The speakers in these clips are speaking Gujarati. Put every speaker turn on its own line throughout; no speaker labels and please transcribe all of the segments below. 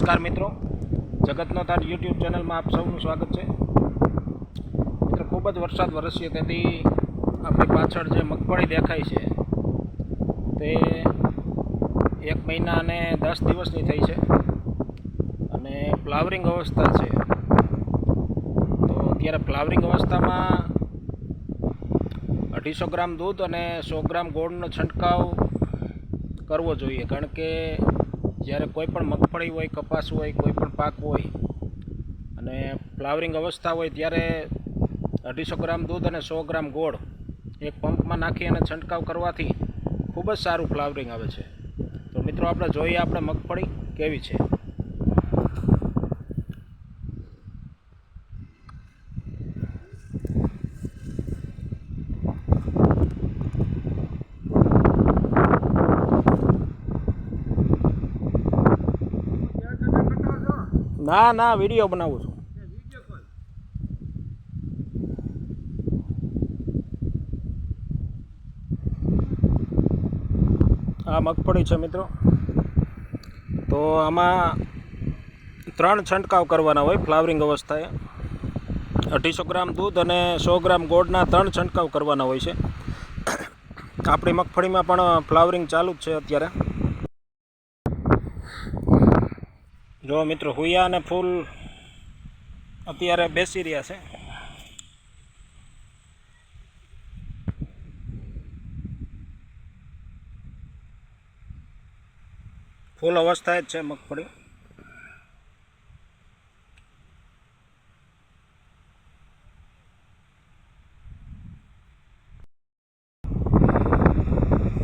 નમસ્કાર મિત્રો, જગતનો તાત યુટ્યુબ ચેનલમાં આપ સૌનું સ્વાગત છે. મિત્રો, ખૂબ જ વરસાદ વરસ્યો તેથી આપણી પાછળ જે મગફળી દેખાય છે તે 1 મહિના અને 10 દિવસની થઈ છે અને ફ્લાવરિંગ અવસ્થા છે. તો અત્યારે ફ્લાવરિંગ અવસ્થામાં 250 ગ્રામ દૂધ અને 100 ગ્રામ ગોળનો છંટકાવ કરવો જોઈએ, કારણ કે જ્યારે કોઈ પણ મગફળી હોય, કપાસ હોય, કોઈ પણ પાક હોય અને ફ્લાવરિંગ અવસ્થા હોય ત્યારે 250 ગ્રામ દૂધ અને 100 ગ્રામ ગોળ એક પંપમાં નાખી અને છંટકાવ કરવાથી ખૂબ જ સારું ફ્લાવરિંગ આવે છે. તો મિત્રો, આપણે જોઈએ આપણે મગફળી કેવી છે. ના, વિડીયો બનાવું છું. આ મગફળી છે મિત્રો. તો આમાં 3 છંટકાવ કરવાના હોય ફ્લાવરિંગ અવસ્થાએ. 250 ગ્રામ દૂધ અને 100 ગ્રામ ગોળના 3 છંટકાવ કરવાના હોય છે. આપણી મગફળીમાં પણ ફ્લાવરિંગ ચાલુ જ છે અત્યારે. જો મિત્રો, હુયા અને ફૂલ અત્યારે બેસી રહ્યા છે. ફૂલ અવસ્થાએ જ છે મગફળી.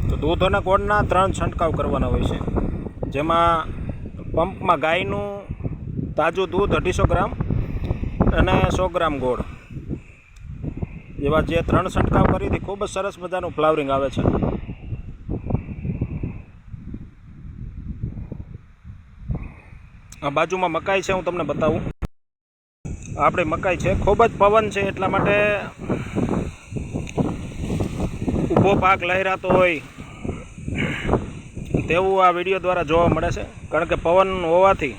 તો દૂધ અને ગોળના 3 છંટકાવ કરવાના હોય છે, જેમાં પંપમાં ગાયનું તાજું દૂધ 250 ગ્રામ અને 100 ગ્રામ ગોળ એવા જે 3 છંટકાવ કરીથી ખૂબ જ સરસ મજાનું ફ્લાવરિંગ આવે છે. આ બાજુમાં મકાઈ છે, હું તમને બતાવું. આપણી મકાઈ છે, ખૂબ જ પવન છે એટલા માટે ઊભો પાક લહેરાતો હોય તેવું આ વિડીયો દ્વારા જોવા મળે છે, કારણ કે પવન હોવાથી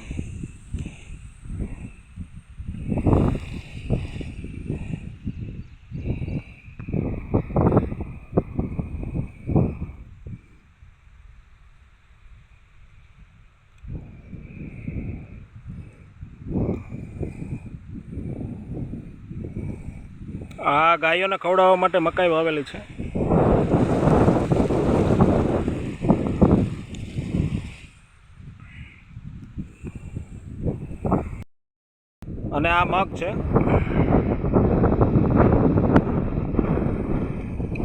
આ ગાયોને ખવડાવવા માટે મકાઈ વાવેલી છે. અને આ મગ છે.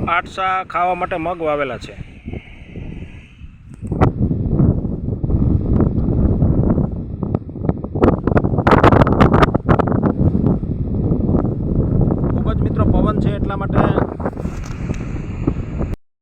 8 સા ખાવા માટે મગ વાવેલા છે.